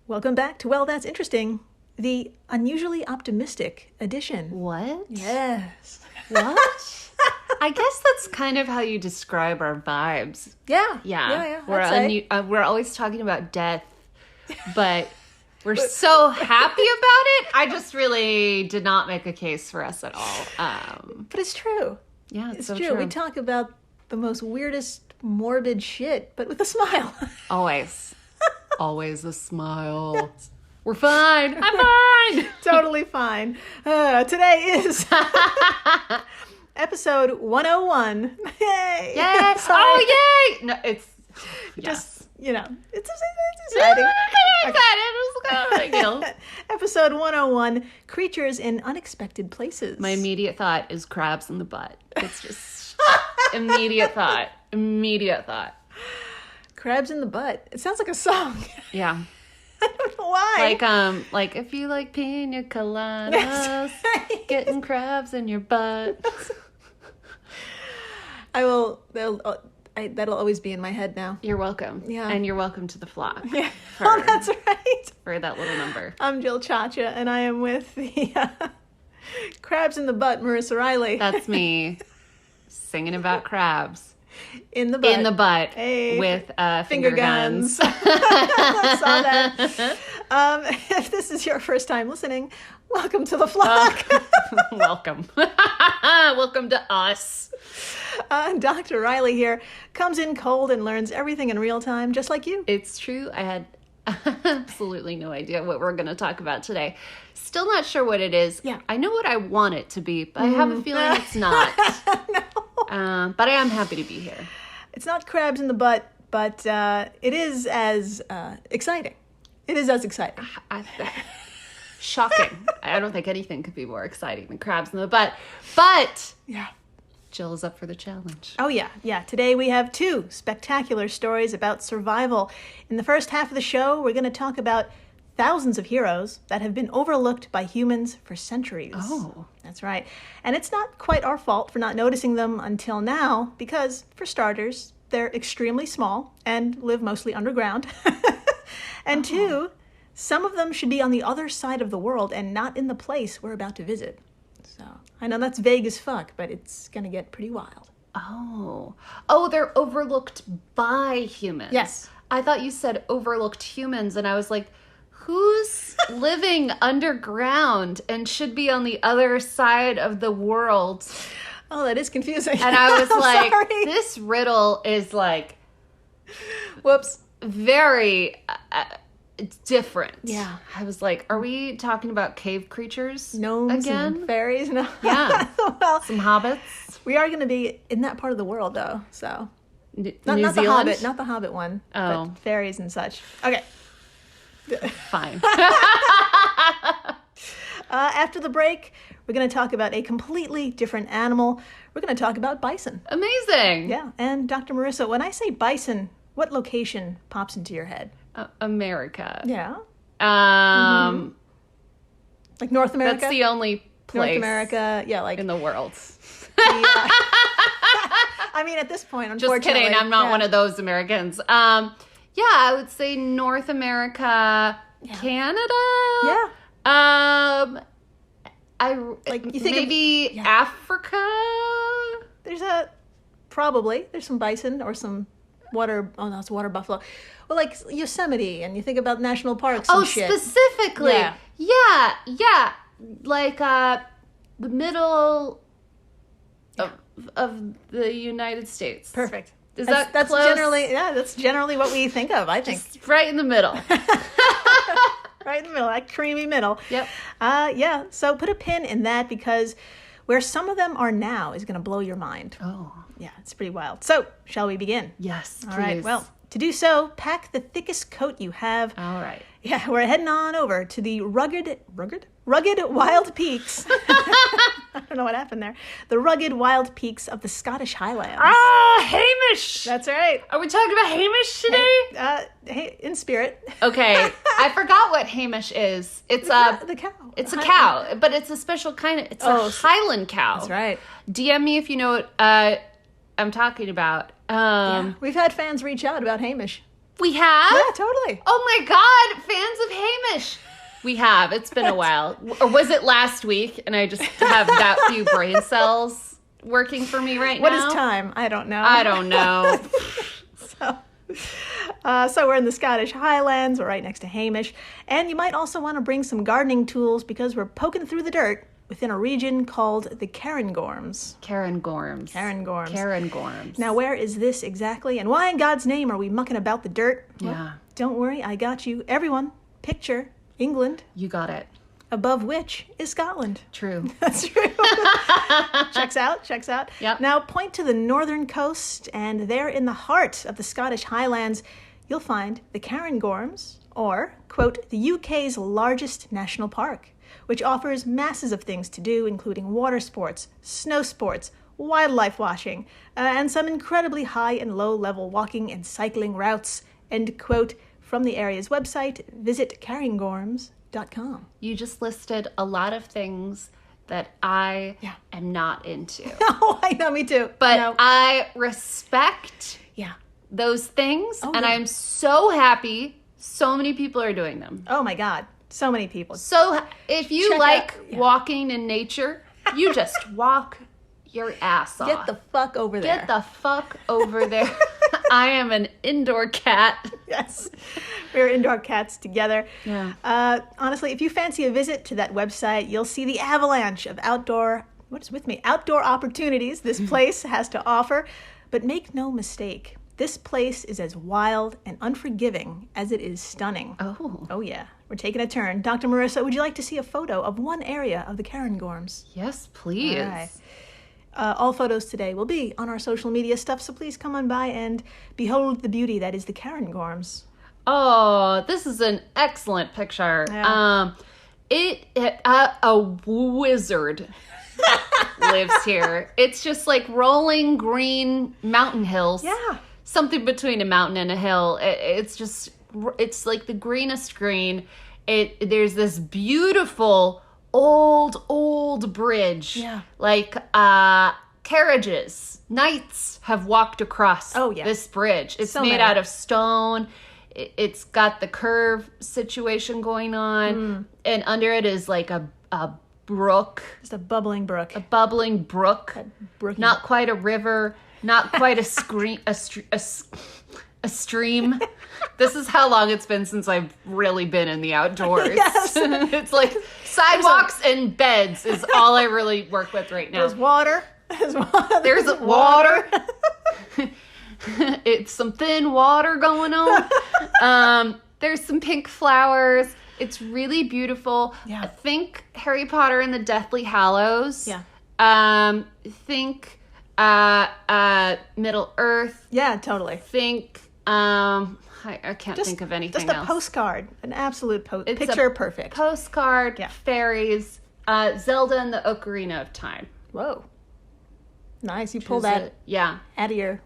Welcome back to Well, That's Interesting, the unusually optimistic edition. What? Yes. What? I guess that's kind of how you describe our vibes. Yeah. Yeah. Yeah. We're always talking about death, but we're so happy about it. I just really did not make a case for us at all. But it's true. Yeah, It's so true. We talk about the most weirdest, morbid shit, but with a smile. Always. Always a smile. Yes. We're fine. I'm fine. Totally fine. Today is episode 101. Yay! Yay! Oh, yay! No, it's just, it's exciting. It's kind of big deal. Episode 101, Creatures in Unexpected Places. My immediate thought is crabs in the butt. It's just immediate thought. Crabs in the butt. It sounds like a song. Yeah. I don't know why. Like if you like pina coladas, getting crabs in your butt. That'll always be in my head now. You're welcome. Yeah. And you're welcome to the flock. Yeah. That's right. For that little number. I'm Jill Chacha, and I am with the crabs in the butt, Marissa Riley. That's me singing about crabs. In the butt. Hey. With finger guns. I saw that. If this is your first time listening, welcome to the flock. Welcome. Welcome to us. Dr. Riley here comes in cold and learns everything in real time, just like you. It's true. I had absolutely no idea what we're going to talk about today. Still not sure what it is. Yeah. I know what I want it to be, but I have a feeling it's not. No. But I am happy to be here. It's not crabs in the butt, but it is as exciting. It is as exciting. Shocking. I don't think anything could be more exciting than crabs in the butt. But yeah, Jill is up for the challenge. Oh, yeah. Today we have two spectacular stories about survival. In the first half of the show, we're going to talk about thousands of heroes that have been overlooked by humans for centuries. Oh. That's right. And it's not quite our fault for not noticing them until now, because, for starters, they're extremely small and live mostly underground. And two, some of them should be on the other side of the world and not in the place we're about to visit. So, I know that's vague as fuck, but it's going to get pretty wild. Oh, they're overlooked by humans. Yes. I thought you said overlooked humans, and I was like, who's living underground and should be on the other side of the world? Oh, that is confusing. And I was like, sorry. This riddle is like, whoops, very different. Yeah. I was like, are we talking about cave creatures Gnomes again? And fairies? No. Yeah. Well, some hobbits. We are going to be in that part of the world, though. So New not the Zealand? Hobbit, not the Hobbit one, but fairies and such. Okay. Fine. After the break, we're going to talk about a completely different animal. We're going to talk about bison. Amazing. Yeah. And Dr. Marissa, when I say bison, what location pops into your head? America. Yeah. Like North America? That's the only place North America, yeah, like in the world. I mean, at this point, unfortunately. Just kidding. I'm not one of those Americans. Yeah, I would say North America, Canada. Yeah. You think maybe Africa. There's some bison or some water. Oh no, it's water buffalo. Well, like Yosemite, and you think about national parks. And shit. Specifically, yeah, like the middle of the United States. Perfect. That's close? That's generally what we think of, I think. Just right in the middle. Right in the middle, that creamy middle. Yep. Yeah, so put a pin in that, because where some of them are now is going to blow your mind. Oh. Yeah, it's pretty wild. So, shall we begin? Yes, please. All right, well, to do so, pack the thickest coat you have. All right. Yeah, we're heading on over to the rugged wild peaks. I don't know what happened there. The rugged wild peaks of the Scottish Highlands. Hamish! That's right. Are we talking about Hamish today? Hey, in spirit. Okay, I forgot what Hamish is. It's the cow. It's a cow, but it's a special kind of. It's a Highland cow. That's right. DM me if you know what I'm talking about. Yeah. We've had fans reach out about Hamish. We have? Yeah, totally. Oh my God, fans of Hamish. We have. It's been a while. Or was it last week? And I just have that few brain cells working for me right What now. is time? I don't know. I don't know. So we're in the Scottish Highlands. We're right next to Hamish. And you might also want to bring some gardening tools because we're poking through the dirt within a region called the Cairngorms. Cairngorms. Cairngorms. Cairngorms. Now, where is this exactly? And why in God's name are we mucking about the dirt? Yeah. Well, don't worry, I got you. Everyone, picture England, You got it. above which is Scotland. True. That's true. Checks out. Yep. Now point to the northern coast, and there in the heart of the Scottish Highlands, you'll find the Cairngorms, or, quote, the UK's largest national park, which offers masses of things to do, including water sports, snow sports, wildlife watching, and some incredibly high and low level walking and cycling routes. And, quote, from the area's website, visit cairngorms.com. You just listed a lot of things that I am not into. Oh, I know, me too. But No. I respect Yeah. those things, and yeah. I'm so happy so many people are doing them. Oh my God. So many people. So if you Check like out- walking in nature, you just walk your ass off. Get the fuck over there. Get the fuck over there. I am an indoor cat. Yes. We're indoor cats together. Yeah. Honestly, if you fancy a visit to that website, you'll see the avalanche of outdoor opportunities this place has to offer. But make no mistake, this place is as wild and unforgiving as it is stunning. Oh. Oh, yeah. We're taking a turn. Dr. Marissa, would you like to see a photo of one area of the Cairngorms? Yes, please. All right. All photos today will be on our social media stuff, so please come on by and behold the beauty that is the Cairngorms. Oh, this is an excellent picture. Yeah. A wizard lives here. It's just like rolling green mountain hills. Yeah. Something between a mountain and a hill. It's like the greenest green. There's this beautiful old bridge. Yeah. Like carriages, knights have walked across this bridge. It's So made many. out of stone. It's got the curve situation going on, and under it is like a brook, Just a bubbling brook. a bubbling brook. Brookie. Not quite a river, not quite a stream. This is how long it's been since I've really been in the outdoors. Yes. It's like sidewalks and beds is all I really work with right now. There's water. There's water. It's some thin water going on. There's some pink flowers. It's really beautiful. Yeah. Think Harry Potter and the Deathly Hallows. Yeah. Think Middle Earth. Yeah, totally. Think I can't think of anything Just a else. postcard. An absolute It's picture a perfect. Postcard, Yeah. fairies, Zelda and the Ocarina of Time. Whoa. Nice. You pulled Is that it? Yeah. out of your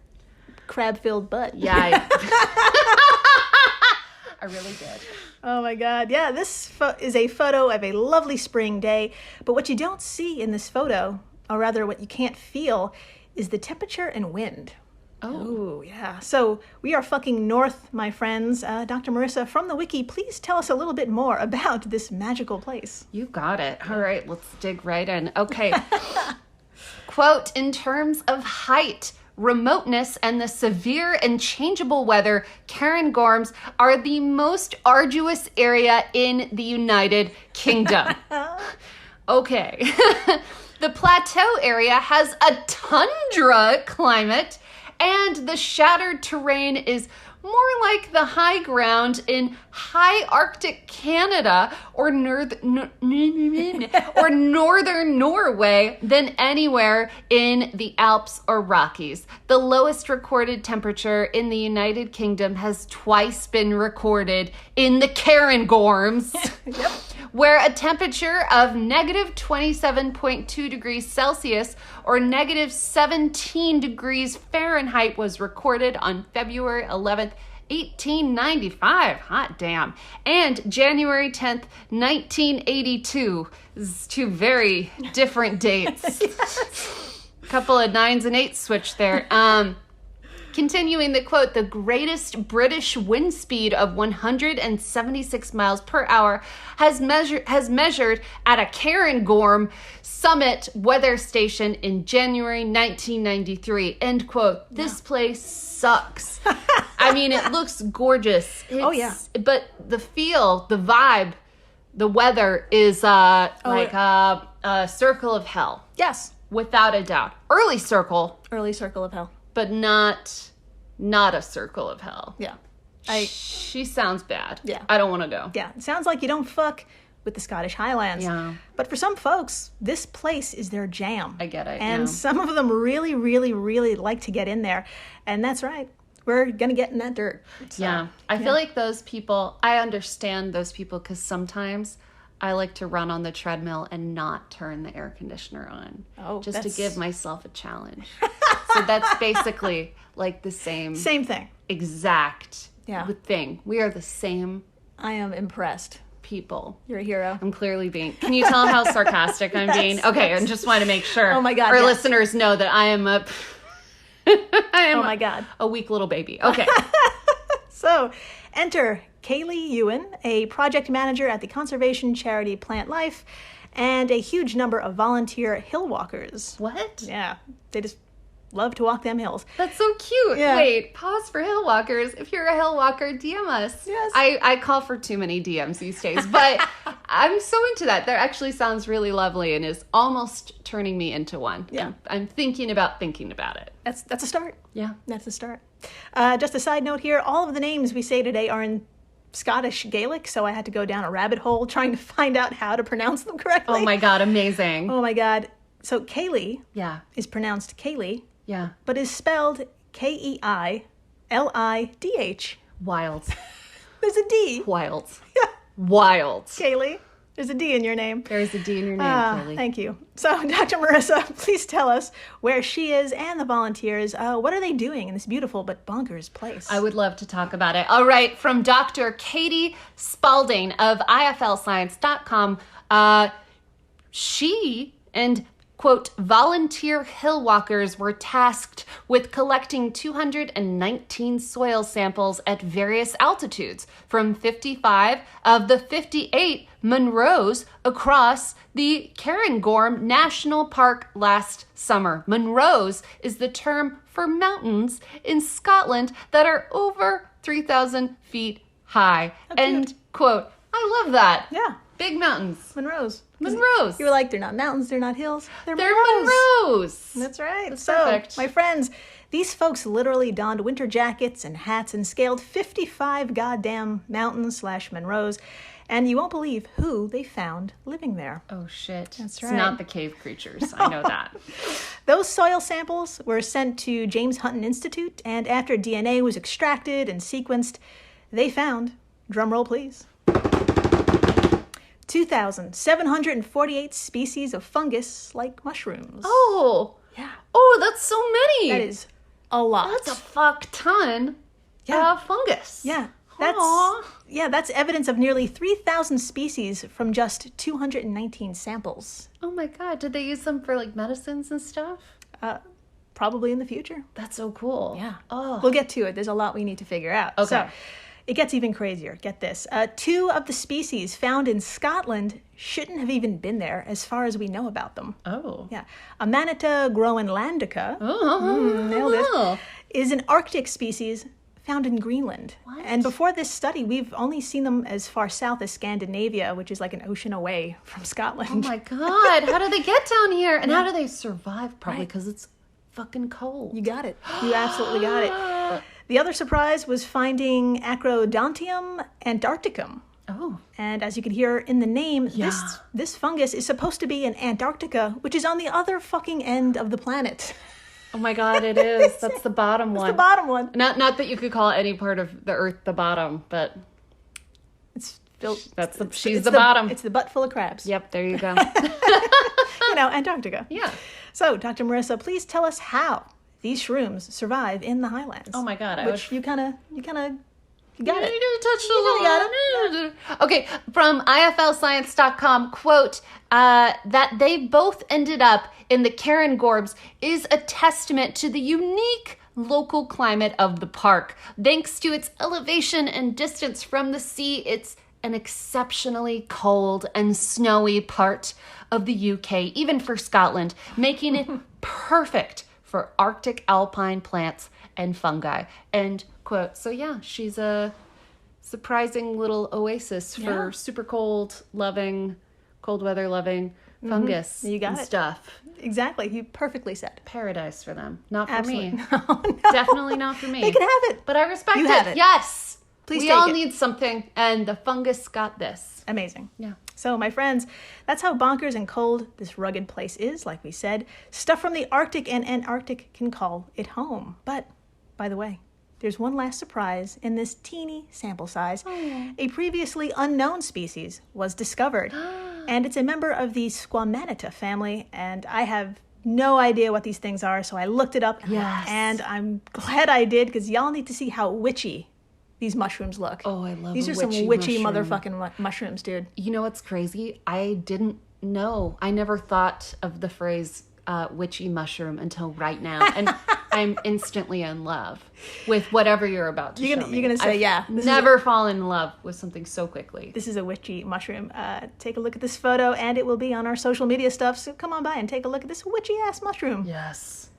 crab-filled butt. Yeah. I really did. Oh my God. Yeah, this is a photo of a lovely spring day. But what you don't see in this photo, or rather what you can't feel, is the temperature and wind. Oh, yeah. So we are fucking north, my friends. Dr. Marissa, from the wiki, please tell us a little bit more about this magical place. You got it. All right, let's dig right in. Okay. Quote, in terms of height, remoteness, and the severe and changeable weather, Cairngorms are the most arduous area in the United Kingdom. Okay. The plateau area has a tundra climate, and the shattered terrain is more like the high ground in high Arctic Canada or northern Norway than anywhere in the Alps or Rockies. The lowest recorded temperature in the United Kingdom has twice been recorded in the Cairngorms. Yep. Where a temperature of negative 27.2 degrees Celsius or negative 17 degrees Fahrenheit was recorded on February 11th, 1895. Hot damn. And January 10th, 1982. This is two very different dates. A couple of 9s and 8s switched there. Continuing the quote, the greatest British wind speed of 176 miles per hour has measured at a Cairngorm summit weather station in January 1993. End quote. This place sucks. I mean, it looks gorgeous. But the feel, the vibe, the weather is like a circle of hell. Yes. Without a doubt. Early circle of hell. but not a circle of hell. Yeah. She sounds bad. Yeah. I don't want to go. Yeah. It sounds like you don't fuck with the Scottish Highlands. Yeah. But for some folks, this place is their jam. I get it. And some of them really, really, really like to get in there. And that's right. We're going to get in that dirt. So, yeah. I feel like those people, I understand those people because sometimes I like to run on the treadmill and not turn the air conditioner on. Oh, just to give myself a challenge. So that's basically like the same thing. Exact thing. We are the same. I am impressed. People. You're a hero. I'm clearly being. Can you tell how sarcastic I'm being? Okay, I just want to make sure. Oh my God. Our listeners know that I am a. Oh my God. A weak little baby. Okay. So, enter Kaylee Ewan, a project manager at the conservation charity Plant Life, and a huge number of volunteer hill walkers. What? Yeah, they just love to walk them hills. That's so cute. Yeah. Wait, pause for hill walkers. If you're a hill walker, DM us. Yes. I call for too many DMs these days, but I'm so into that. That actually sounds really lovely and is almost turning me into one. Yeah. I'm thinking about it. That's a start. Yeah. That's a start. Just a side note here, all of the names we say today are in Scottish Gaelic, so I had to go down a rabbit hole trying to find out how to pronounce them correctly. Oh my God, amazing. Oh my God. So Kaylee is pronounced Kaylee, but is spelled Keilidh. Wild. There's a D. Wild. Yeah. Wild. Kaylee. There's a D in your name. There's a D in your name, Kaylee. Thank you. So, Dr. Marissa, please tell us where she is and the volunteers. What are they doing in this beautiful but bonkers place? I would love to talk about it. All right, from Dr. Katie Spalding of IFLscience.com, she and quote, volunteer hill walkers were tasked with collecting 219 soil samples at various altitudes from 55 of the 58 Munros across the Cairngorm National Park last summer. Munros is the term for mountains in Scotland that are over 3,000 feet high. End quote. I love that. Yeah. Big mountains. Munros. Munros. You were like, they're not mountains, they're not hills. They're Munros. That's right. That's so, perfect. My friends, these folks literally donned winter jackets and hats and scaled 55 goddamn mountains/Munros. And you won't believe who they found living there. Oh, shit. That's It's right. not the cave creatures. I know that. Those soil samples were sent to James Hutton Institute, and after DNA was extracted and sequenced, they found, drumroll please, 2,748 species of fungus like mushrooms. Oh. Yeah. Oh, that's so many. That is a lot. That's a fuck ton of fungus. Yeah. Aw. That's evidence of nearly 3,000 species from just 219 samples. Oh my God. Did they use them for like medicines and stuff? Probably in the future. That's so cool. Yeah. Oh. We'll get to it. There's a lot we need to figure out. Okay. So, it gets even crazier. Get this. 2 of the species found in Scotland shouldn't have even been there as far as we know about them. Oh. Yeah. Amanita groenlandica, nailed Oh. it, is an Arctic species found in Greenland. What? And before this study, we've only seen them as far south as Scandinavia, which is like an ocean away from Scotland. Oh my God. How do they get down here? And how do they survive? Probably because it's fucking cold. You got it. You absolutely got it. The other surprise was finding Acrodontium antarcticum. Oh. And as you can hear in the name, this fungus is supposed to be in Antarctica, which is on the other fucking end of the planet. Oh my God, it is. That's the bottom one. It's the bottom one. Not that you could call any part of the earth the bottom, but It's built. She's the bottom. It's the butt full of crabs. Yep, there you go. Antarctica. Yeah. So, Dr. Marissa, please tell us how these shrooms survive in the highlands. Oh my God, you kind of you got it. You got it. Okay, from IFLscience.com, quote, that they both ended up in the Cairngorms is a testament to the unique local climate of the park. Thanks to its elevation and distance from the sea, it's an exceptionally cold and snowy part of the UK, even for Scotland, making it perfect for Arctic alpine plants and fungi. End quote. So yeah, she's a surprising little oasis for super cold weather loving fungus You got and it. stuff. Exactly. You perfectly said. Paradise for them. Not for Absolutely. me. No. Definitely not for me. They can have it. But I respect You it. have it. Yes. Please we take all it. need something, and the fungus got this. Amazing. Yeah. So, my friends, that's how bonkers and cold this rugged place is, like we said. Stuff from the Arctic and Antarctic can call it home. But, by the way, there's one last surprise in this teeny sample size. A previously unknown species was discovered, and it's a member of the Squamanita family, and I have no idea what these things are, so I looked it up, and I'm glad I did, because y'all need to see how witchy these mushrooms look. Oh, I love these a are some witchy witchy mushroom. motherfucking mushrooms, dude. You know what's crazy? I didn't know. I never thought of the phrase witchy mushroom until right now. And I'm instantly in love with whatever you're about to show me. You're gonna say, yeah. Never fallen in love with something so quickly. This is a witchy mushroom. Take a look at this photo, and it will be on our social media stuff. So come on by and take a look at this witchy ass mushroom. Yes.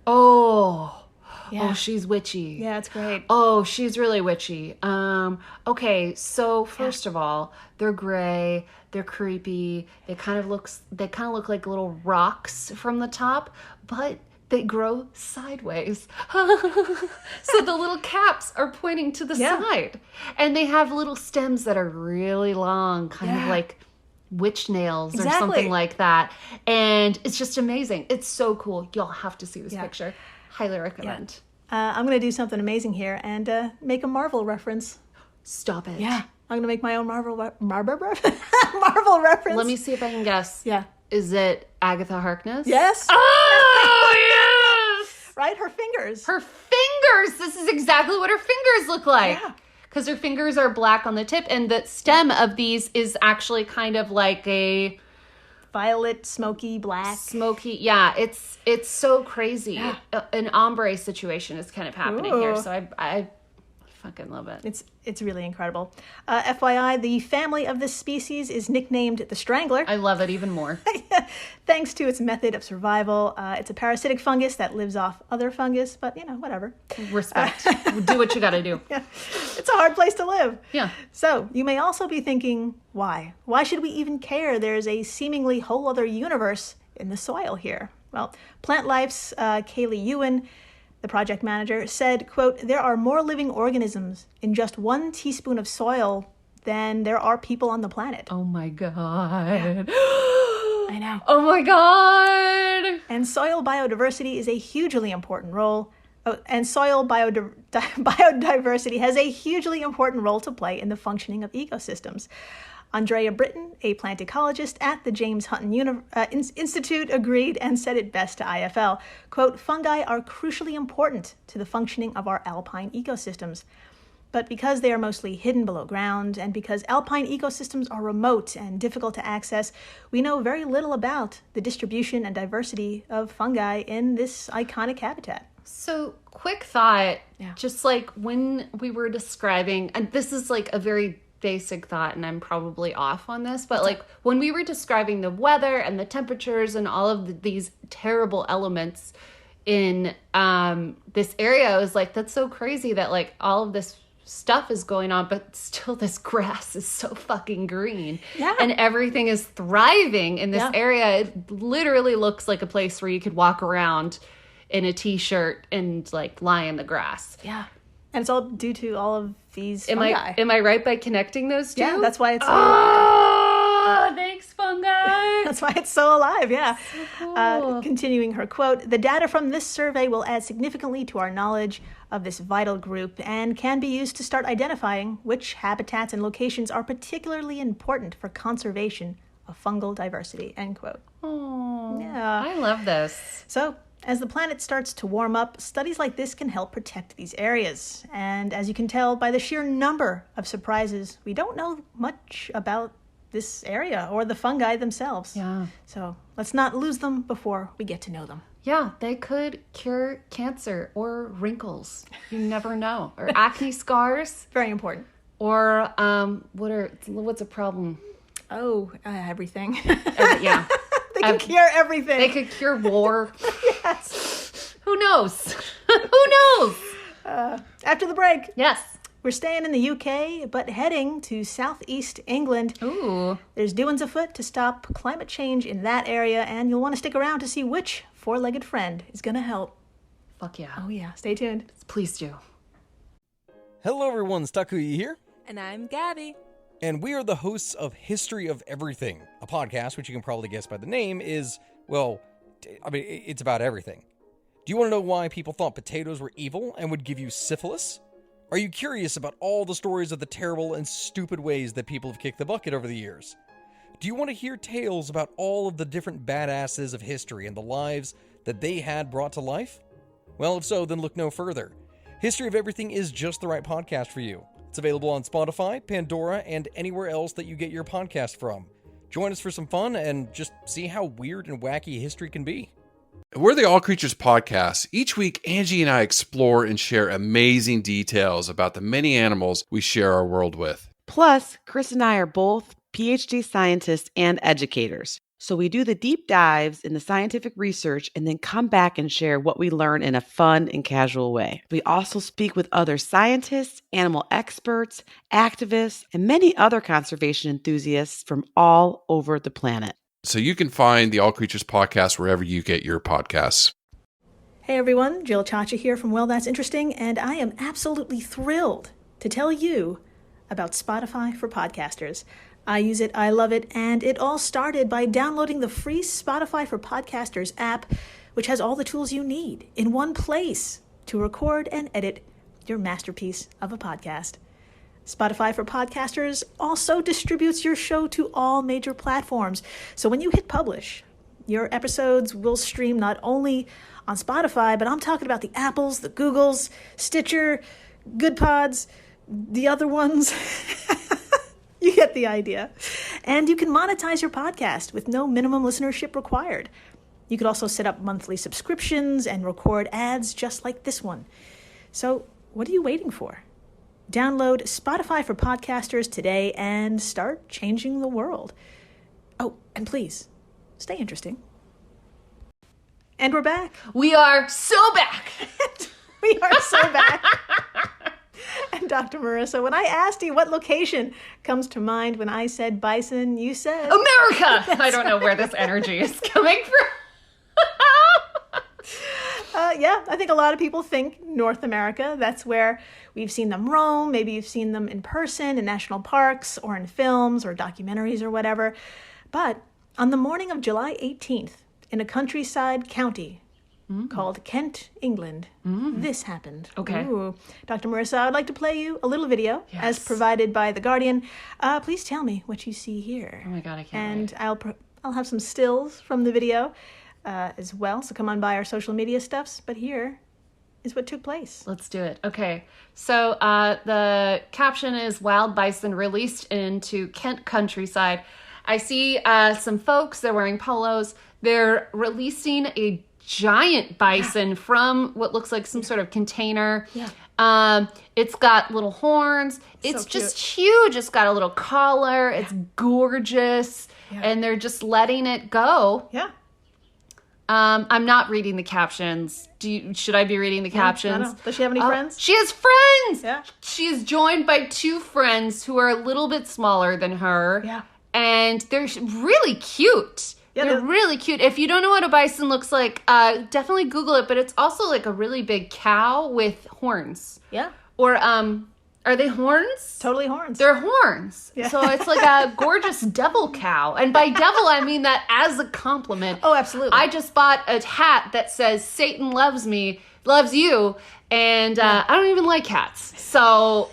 Oh. Yeah. Oh, she's witchy. Yeah, it's great. Oh, she's really witchy. Okay, so first of all, they're gray, they're creepy, they kind of look like little rocks from the top, but they grow sideways. So the little caps are pointing to the side. And they have little stems that are really long, kind of like witch nails or something like that. And it's just amazing. It's so cool. Y'all have to see this picture. Highly recommend. I'm going to do something amazing here and make a Marvel reference. Stop it. Yeah. I'm going to make my own Marvel Marvel reference. Let me see if I can guess. Yeah. Is it Agatha Harkness? Yes. Oh, yes! Right? Her fingers. Her fingers! This is exactly what her fingers look like. Yeah. Because her fingers are black on the tip, and the stem of these is actually kind of like a Violet, smoky, black. smoky. Yeah, it's so crazy. Yeah. An ombre situation is kind of happening here, Ooh. so I fucking love it. It's really incredible. FYI, the family of this species is nicknamed the Strangler. I love it even more. Thanks to its method of survival. It's a parasitic fungus that lives off other fungus, but whatever. Respect. Do what you gotta do. Yeah. It's a hard place to live. Yeah. So, you may also be thinking, why? Why should we even care? There's a seemingly whole other universe in the soil here. Well, Plant Life's Kaylee Ewan, the project manager, said, quote, "There are more living organisms in just 1 teaspoon of soil than there are people on the planet." Oh my god. I know. Oh my god. And soil biodiversity is a hugely important role. And soil biodiversity has a hugely important role to play in the functioning of ecosystems. Andrea Britton, a plant ecologist at the James Hutton Institute, agreed and said it best to IFL. Quote, "Fungi are crucially important to the functioning of our alpine ecosystems. But because they are mostly hidden below ground, and because alpine ecosystems are remote and difficult to access, we know very little about the distribution and diversity of fungi in this iconic habitat." So, quick thought, Yeah. just like when we were describing, and this is like a very basic thought, and I'm probably off on this, but like when we were describing the weather and the temperatures and all of these terrible elements in this area, I was like, that's so crazy that like all of this stuff is going on, but still this grass is so fucking green. Yeah. And everything is thriving in this area. It literally looks like a place where you could walk around in a t-shirt and like lie in the grass. Yeah. And it's all due to all of these fungi. Am I right by connecting those two? Yeah, that's why it's so alive. Thanks, fungi. That's why it's so alive, yeah. So cool. Continuing her quote, "The data from this survey will add significantly to our knowledge of this vital group and can be used to start identifying which habitats and locations are particularly important for conservation of fungal diversity," end quote. Oh, Yeah. I love this. So, as the planet starts to warm up, studies like this can help protect these areas. And as you can tell by the sheer number of surprises, we don't know much about this area or the fungi themselves. Yeah. So let's not lose them before we get to know them. Yeah, they could cure cancer or wrinkles. You never know. Or acne scars. Very important. Or what's a problem? Oh, everything. Yeah. They can cure everything. They could cure war. Yes. Who knows? Who knows? After the break. Yes. We're staying in the UK, but heading to southeast England. Ooh. There's doings afoot to stop climate change in that area, and you'll want to stick around to see which four-legged friend is going to help. Fuck yeah. Oh yeah, stay tuned. Please do. Hello everyone, Stakuyi here. And I'm Gabby. And we are the hosts of History of Everything, a podcast which you can probably guess by the name is, well, it's about everything. Do you want to know why people thought potatoes were evil and would give you syphilis? Are you curious about all the stories of the terrible and stupid ways that people have kicked the bucket over the years? Do you want to hear tales about all of the different badasses of history and the lives that they had brought to life? Well, if so, then look no further. History of Everything is just the right podcast for you. It's available on Spotify, Pandora, and anywhere else that you get your podcast from. Join us for some fun and just see how weird and wacky history can be. We're the All Creatures Podcast. Each week, Angie and I explore and share amazing details about the many animals we share our world with. Plus, Chris and I are both PhD scientists and educators. So we do the deep dives in the scientific research and then come back and share what we learn in a fun and casual way. We also speak with other scientists, animal experts, activists, and many other conservation enthusiasts from all over the planet. So you can find the All Creatures Podcast wherever you get your podcasts. Hey everyone, Jill Chacha here from Well, That's Interesting, and I am absolutely thrilled to tell you about Spotify for podcasters. I use it, I love it, and it all started by downloading the free Spotify for Podcasters app, which has all the tools you need in one place to record and edit your masterpiece of a podcast. Spotify for Podcasters also distributes your show to all major platforms. So when you hit publish, your episodes will stream not only on Spotify, but I'm talking about the Apples, the Googles, Stitcher, Good Pods, the other ones. You get the idea. And you can monetize your podcast with no minimum listenership required. You could also set up monthly subscriptions and record ads just like this one. So what are you waiting for? Download Spotify for Podcasters today and start changing the world. Oh, and please, stay interesting. And we're back. We are so back. We are so back. And Dr. Marissa, when I asked you what location comes to mind when I said bison, you said... America! I don't know where this energy is coming from. Yeah, I think a lot of people think North America. That's where we've seen them roam. Maybe you've seen them in person in national parks or in films or documentaries or whatever. But on the morning of July 18th, in a countryside county called Kent, England, this happened. Okay. Ooh. Dr. Marissa, I would like to play you a little video as provided by The Guardian. Please tell me what you see here. Oh my God, I can't wait. And I'll have some stills from the video as well, so come on by our social media stuffs. But here is what took place. Let's do it. Okay. So the caption is Wild Bison Released into Kent Countryside. I see some folks, they're wearing polos. They're releasing a giant bison from what looks like some sort of container. Yeah. It's got little horns. It's So just huge. It's got a little collar. It's gorgeous. Yeah. And they're just letting it go. Yeah. I'm not reading the captions. Should I be reading the captions? I don't know. Does she have any friends? She has friends. Yeah. She is joined by two friends who are a little bit smaller than her. Yeah. And they're really cute. Yeah, they're really cute. If you don't know what a bison looks like, definitely Google it. But it's also like a really big cow with horns. Yeah. Or are they horns? Totally horns. They're horns. Yeah. So it's like a gorgeous devil cow. And by devil, I mean that as a compliment. Oh, absolutely. I just bought a hat that says Satan loves me, loves you. And I don't even like cats. So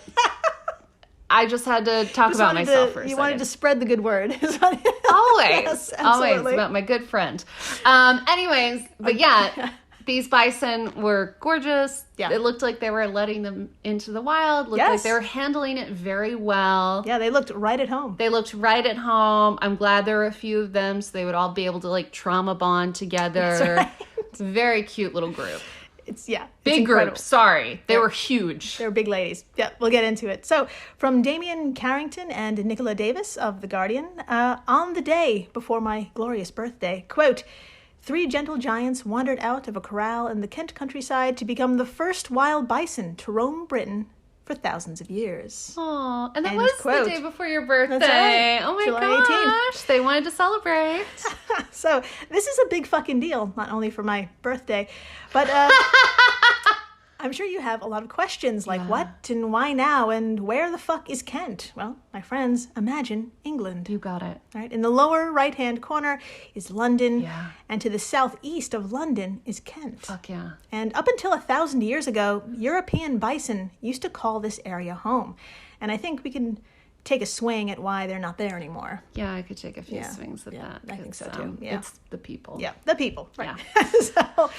I just had to talk about myself for a second. You wanted to spread the good word. Always. Yes, Always absolutely. about my good friend. Anyways, but yeah, These bison were gorgeous. Yeah. It looked like they were letting them into the wild. Looked like they were handling it very well. Yeah, they looked right at home. They looked right at home. I'm glad there were a few of them so they would all be able to like trauma bond together. That's right. It's a very cute little group. It's Big incredible. group. Sorry. They were huge. They're big ladies. Yeah, we'll get into it. So, from Damien Carrington and Nicola Davis of The Guardian, on the day before my glorious birthday, quote, 3 gentle giants wandered out of a corral in the Kent countryside to become the first wild bison to roam Britain for thousands of years. Aw, and that End was quote. the day before your birthday. That's right. Oh my July gosh. 18th. They wanted to celebrate. So, this is a big fucking deal, not only for my birthday, but I'm sure you have a lot of questions like what and why now and where the fuck is Kent? Well, my friends, imagine England. You got it. Right? In the lower right-hand corner is London, Yeah. and to the southeast of London is Kent. Fuck yeah. And up until 1,000 years ago, European bison used to call this area home. And I think we can take a swing at why they're not there anymore. Yeah, I could take a few swings at that. I think so, 'cause, too. Yeah. It's the people. Yeah, the people. Right. Yeah. So,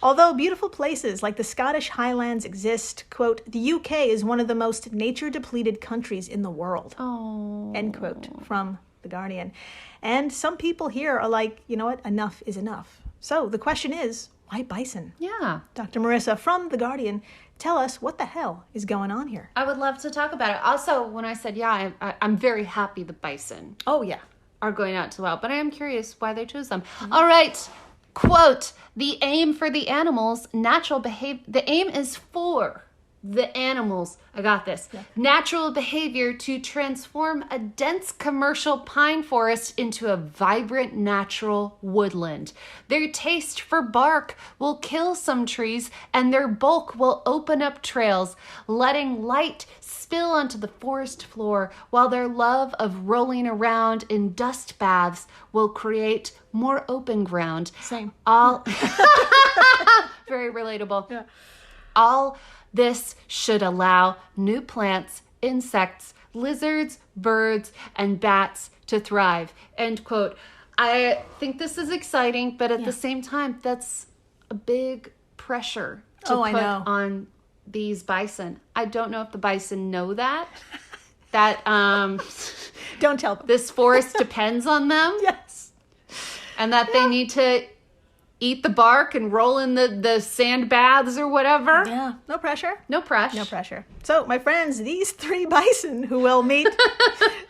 although beautiful places like the Scottish Highlands exist, quote, the UK is one of the most nature-depleted countries in the world. Oh. End quote from The Guardian. And some people here are like, you know what, enough is enough. So the question is, why bison? Yeah. Dr. Marissa from The Guardian, tell us what the hell is going on here. I would love to talk about it. Also, when I said, I'm very happy the bison Oh, yeah. are going out to the wild, but I am curious why they chose them. All right. Quote, the aim for the animals, the aim is for the animals, I got this, natural behavior to transform a dense commercial pine forest into a vibrant natural woodland. Their taste for bark will kill some trees and their bulk will open up trails, letting light spill onto the forest floor, while their love of rolling around in dust baths will create more open ground. Same. All very relatable. Yeah. All this should allow new plants, insects, lizards, birds, and bats to thrive. End quote. I think this is exciting, but at the same time, that's a big pressure to I put know. on these bison. I don't know if the bison know that Don't tell them. this forest depends on them Yes. and that they need to eat the bark and roll in the sand baths or whatever. Yeah. No pressure. No pressure. No pressure. So, my friends, these 3 bison who we'll meet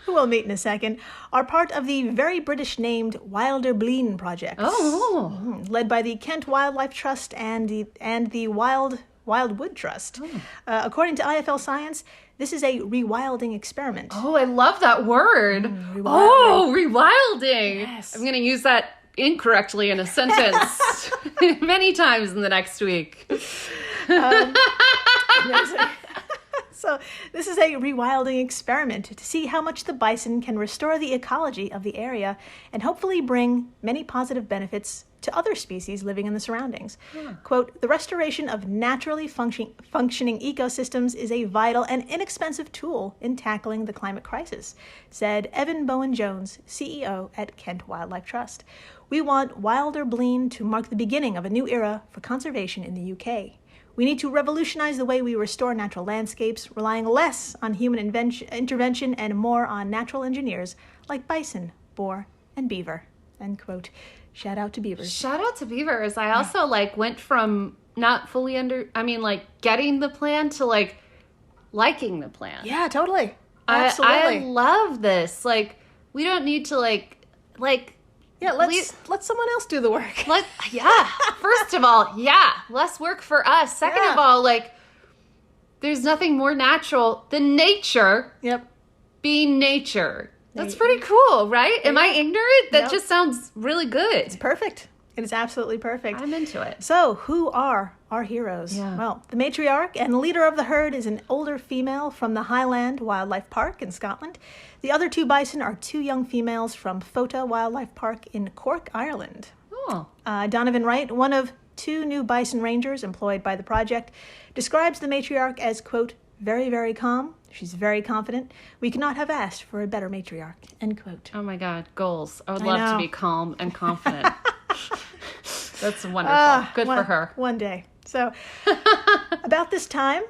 in a second are part of the very British named Wilder Blean project. Oh. Led by the Kent Wildlife Trust and the Wildwood Trust. According to IFL Science, this is a rewilding experiment. Oh, I love that word. rewilding. Oh, rewilding. Yes. I'm going to use that incorrectly in a sentence many times in the next week. So this is a rewilding experiment to see how much the bison can restore the ecology of the area and hopefully bring many positive benefits to other species living in the surroundings. Quote, the restoration of naturally functioning ecosystems is a vital and inexpensive tool in tackling the climate crisis, said Evan Bowen-Jones, CEO at Kent Wildlife Trust. We want Wilder Blean to mark the beginning of a new era for conservation in the UK. We need to revolutionize the way we restore natural landscapes, relying less on human intervention and more on natural engineers like bison, boar, and beaver. End quote. Shout out to beavers. Shout out to beavers. I also went from not fully getting the plan to liking the plan. Yeah, totally. Absolutely. I love this. We don't need to yeah, let someone else do the work. First of all, less work for us. Second of all, there's nothing more natural than nature Yep. being nature. That's pretty cool, right? Am I ignorant? That No. just sounds really good. Perfect. It is absolutely perfect. I'm into it. So, who are our heroes? Yeah. Well, the matriarch and leader of the herd is an older female from the Highland Wildlife Park in Scotland. The other 2 bison are 2 young females from Fota Wildlife Park in Cork, Ireland. Oh. Donovan Wright, one of 2 new bison rangers employed by the project, describes the matriarch as, quote, very, very calm. She's very confident. We could not have asked for a better matriarch, end quote. Oh my God, goals. I would I love know. to be calm and confident. That's wonderful. Good for her. One day. So, about this time,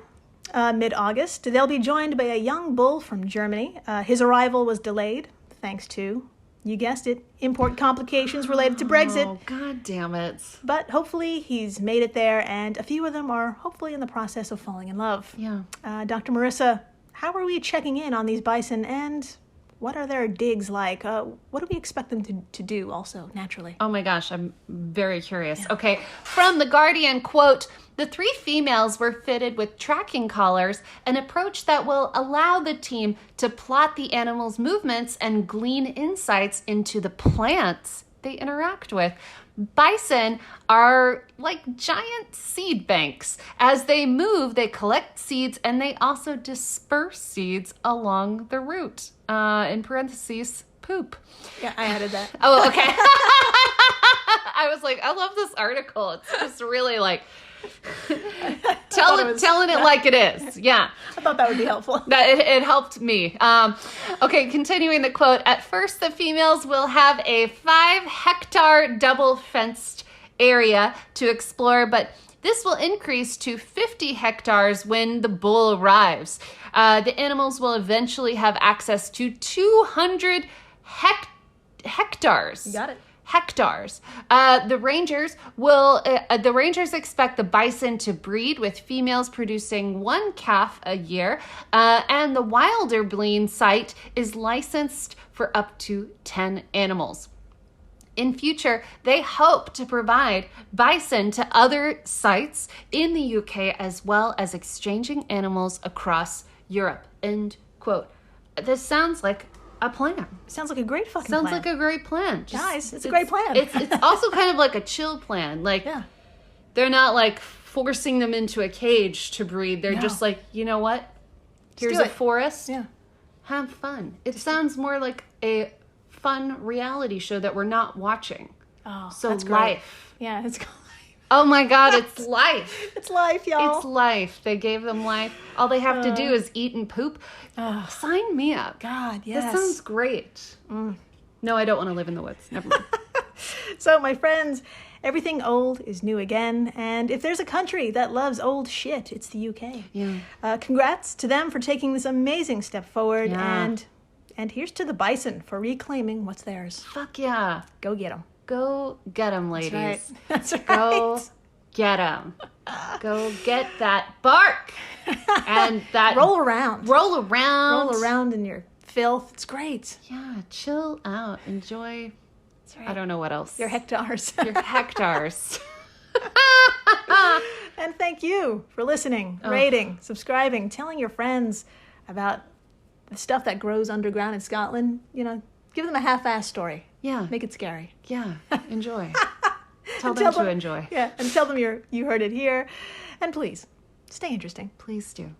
mid-August, they'll be joined by a young bull from Germany. His arrival was delayed, thanks to, you guessed it, import complications related to Brexit. Oh, God damn it. But hopefully he's made it there, and a few of them are hopefully in the process of falling in love. Yeah. Dr. Marissa, how are we checking in on these bison, and what are their digs like? What do we expect them to do also, naturally? Oh my gosh, I'm very curious. Yeah. Okay, from The Guardian, quote, the 3 females were fitted with tracking collars, an approach that will allow the team to plot the animals' movements and glean insights into the plants they interact with. Bison are like giant seed banks. As they move, they collect seeds and they also disperse seeds along the route. In parentheses, poop. Yeah, I added that. Oh, okay. I was like, I love this article. It's just really like telling it like it is. Yeah. I thought that would be helpful. It helped me. Okay, continuing the quote. At first, the females will have a 5-hectare double-fenced area to explore, but this will increase to 50 hectares when the bull arrives. The animals will eventually have access to 200 hectares. You got it. Hectares. The rangers expect the bison to breed, with females producing 1 calf a year, and the Wilderbleen site is licensed for up to 10 animals. In future, they hope to provide bison to other sites in the UK, as well as exchanging animals across Europe. End quote. This sounds like a plan. Sounds like a great fucking plan. Sounds like a great plan. Guys, it's a great plan. It's also kind of like a chill plan. Like, yeah. They're not like forcing them into a cage to breed. They're just like, you know what? Here's a forest. Yeah. Have fun. It sounds more like a fun reality show that we're not watching. Oh, so that's great. life. Yeah, it's life. Oh my God, it's life. It's life, y'all. It's life. They gave them life. All they have to do is eat and poop. Sign me up. God, yes. That sounds great. No, I don't want to live in the woods. Never mind. So, my friends, everything old is new again. And if there's a country that loves old shit, it's the UK. Yeah. Congrats to them for taking this amazing step forward. Yeah. And here's to the bison for reclaiming what's theirs. Fuck yeah. Go get them. Go get them, ladies. That's right. Go get them. Go get that bark. And that... Roll around. Roll around. Roll around in your filth. It's great. Yeah, chill out. Enjoy... That's right. I don't know what else. Your hectares. Your hectares. And thank you for listening, rating, subscribing, telling your friends about the stuff that grows underground in Scotland. You know, give them a half-assed story. Yeah. Make it scary. Yeah. Enjoy. Tell them to enjoy. Yeah, and tell them you heard it here. And please, stay interesting. Please do.